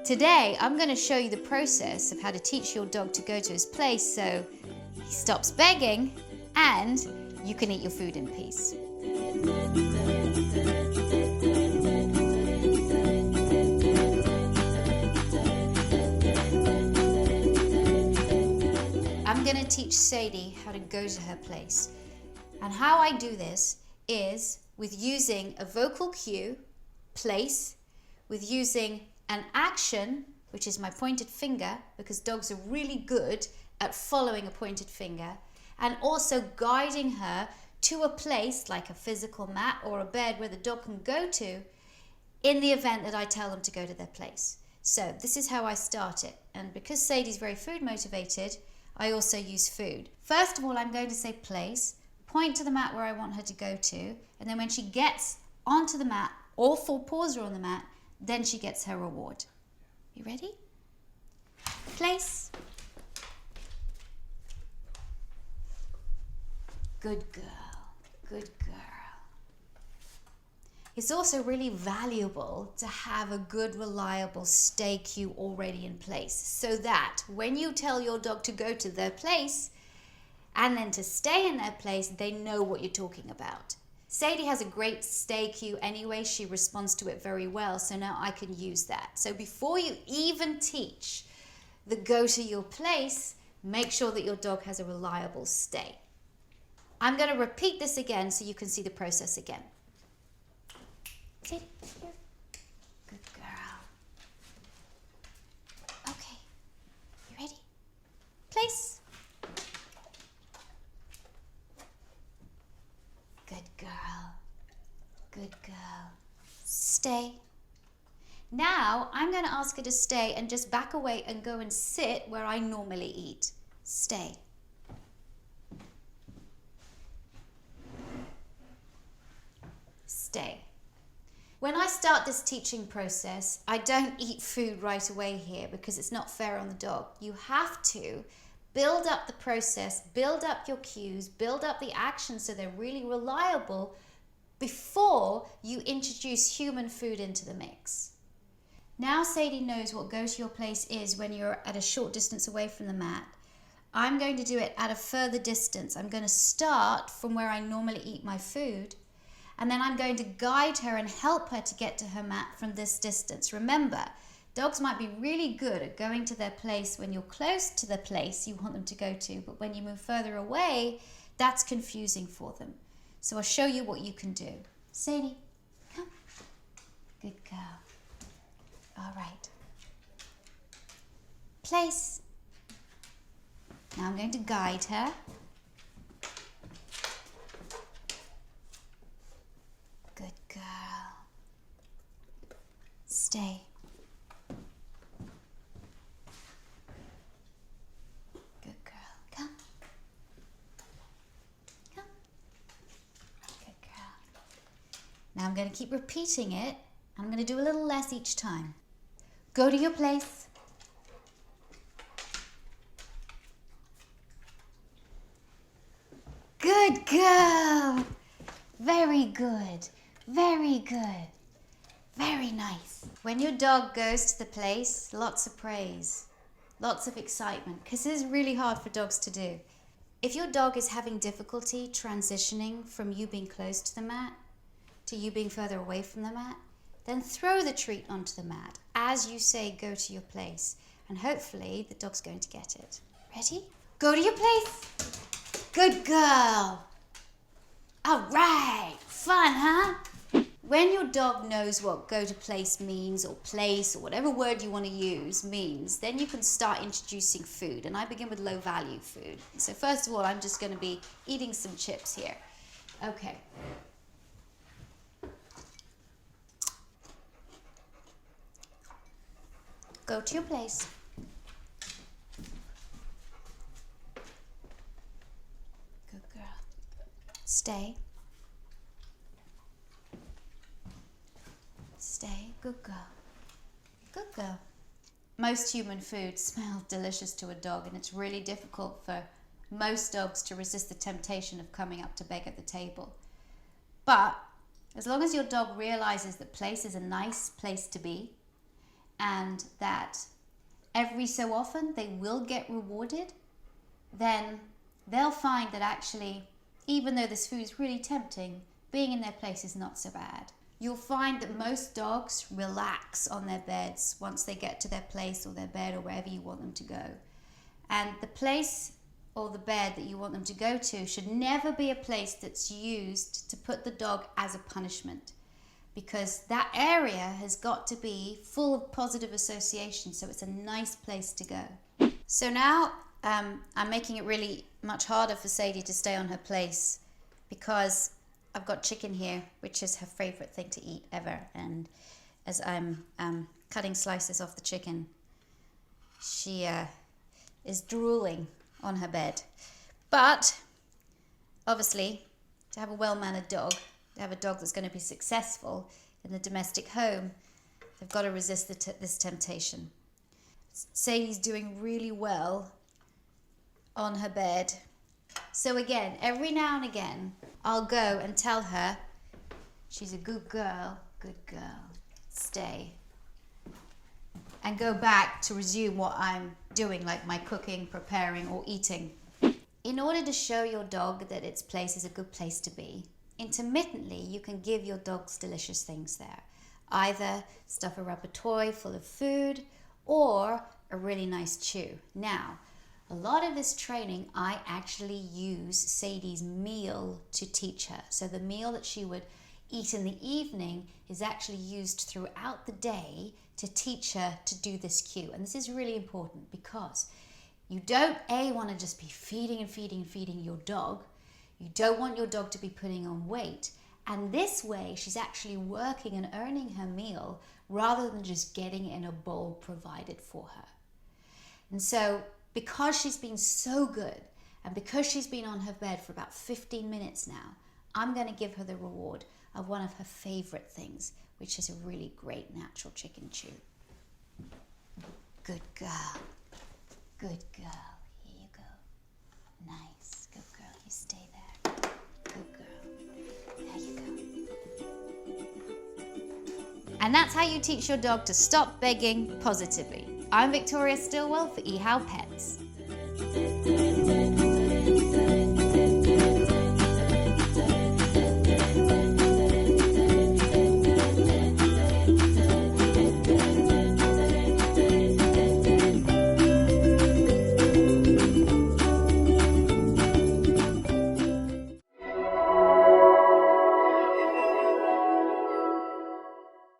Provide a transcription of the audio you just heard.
Today, I'm going to show you the process of how to teach your dog to go to his place so he stops begging and you can eat your food in peace. I'm going to teach Sadie how to go to her place. And how I do this is with using a vocal cue, place, with using an action, which is my pointed finger, because dogs are really good at following a pointed finger, and also guiding her to a place like a physical mat or a bed where the dog can go to in the event that I tell them to go to their place. So this is how I start it. And because Sadie's very food motivated, I also use food. First of all, I'm going to say place, point to the mat where I want her to go to, and then when she gets onto the mat, all four paws are on the mat, then she gets her reward. You ready? Place. Good girl, good girl. It's also really valuable to have a good, reliable stay cue already in place so that when you tell your dog to go to their place and then to stay in their place, they know what you're talking about. Sadie has a great stay cue anyway. She responds to it very well, so now I can use that. So before you even teach the go to your place, make sure that your dog has a reliable stay. I'm going to repeat this again so you can see the process again. Sadie, here. Good girl. Okay, you ready? Place. Good girl. Good girl. Stay. Now, I'm going to ask her to stay and just back away and go and sit where I normally eat. Stay. Stay. When I start this teaching process, I don't eat food right away here because it's not fair on the dog. You have to build up the process, build up your cues, build up the actions so they're really reliable before you introduce human food into the mix. Now Sadie knows what go to your place is when you're at a short distance away from the mat. I'm going to do it at a further distance. I'm going to start from where I normally eat my food, and then I'm going to guide her and help her to get to her mat from this distance. Remember, dogs might be really good at going to their place when you're close to the place you want them to go to, but when you move further away, that's confusing for them. So I'll show you what you can do. Sadie, come. Good girl. All right. Place. Now I'm going to guide her. Good girl. Stay. Good girl. Come. Come. Good girl. Now I'm going to keep repeating it. I'm going to do a little less each time. Go to your place. Good girl. Very good. Very good. Very nice. When your dog goes to the place, lots of praise, lots of excitement, because this is really hard for dogs to do. If your dog is having difficulty transitioning from you being close to the mat to you being further away from the mat, then throw the treat onto the mat as you say go to your place, and hopefully the dog's going to get it. Ready? Go to your place. Good girl. All right. Fun, huh? When your dog knows what go to place means, or place, or whatever word you want to use means, then you can start introducing food. And I begin with low value food. So first of all, I'm just going to be eating some chips here. Okay. Go to your place. Good girl. Stay. Stay. Good girl. Good girl. Most human food smells delicious to a dog, and it's really difficult for most dogs to resist the temptation of coming up to beg at the table. But as long as your dog realizes that place is a nice place to be, and that every so often they will get rewarded, then they'll find that actually, even though this food is really tempting, being in their place is not so bad. You'll find that most dogs relax on their beds once they get to their place or their bed or wherever you want them to go. And the place or the bed that you want them to go to should never be a place that's used to put the dog as a punishment, because that area has got to be full of positive association, so it's a nice place to go. So now I'm making it really much harder for Sadie to stay on her place, because I've got chicken here, which is her favorite thing to eat ever, and as I'm cutting slices off the chicken, she is drooling on her bed. But obviously, to have a well-mannered dog, to have a dog that's going to be successful in the domestic home, they've got to resist this temptation. Sadie's doing really well on her bed. So again, every now and again, I'll go and tell her, she's a good girl, stay. And go back to resume what I'm doing, like my cooking, preparing, or eating. In order to show your dog that its place is a good place to be, intermittently you can give your dogs delicious things there. Either stuff a rubber toy full of food, or a really nice chew. Now, a lot of this training, I actually use Sadie's meal to teach her. So the meal that she would eat in the evening is actually used throughout the day to teach her to do this cue. And this is really important, because you don't want to just be feeding your dog. You don't want your dog to be putting on weight. And this way, she's actually working and earning her meal rather than just getting it in a bowl provided for her. And so, because she's been so good, and because she's been on her bed for about 15 minutes now, I'm going to give her the reward of one of her favorite things, which is a really great natural chicken chew. Good girl. Good girl. Here you go. Nice. Good girl. You stay there. Good girl. There you go. And that's how you teach your dog to stop begging positively. I'm Victoria Stilwell for eHowPets.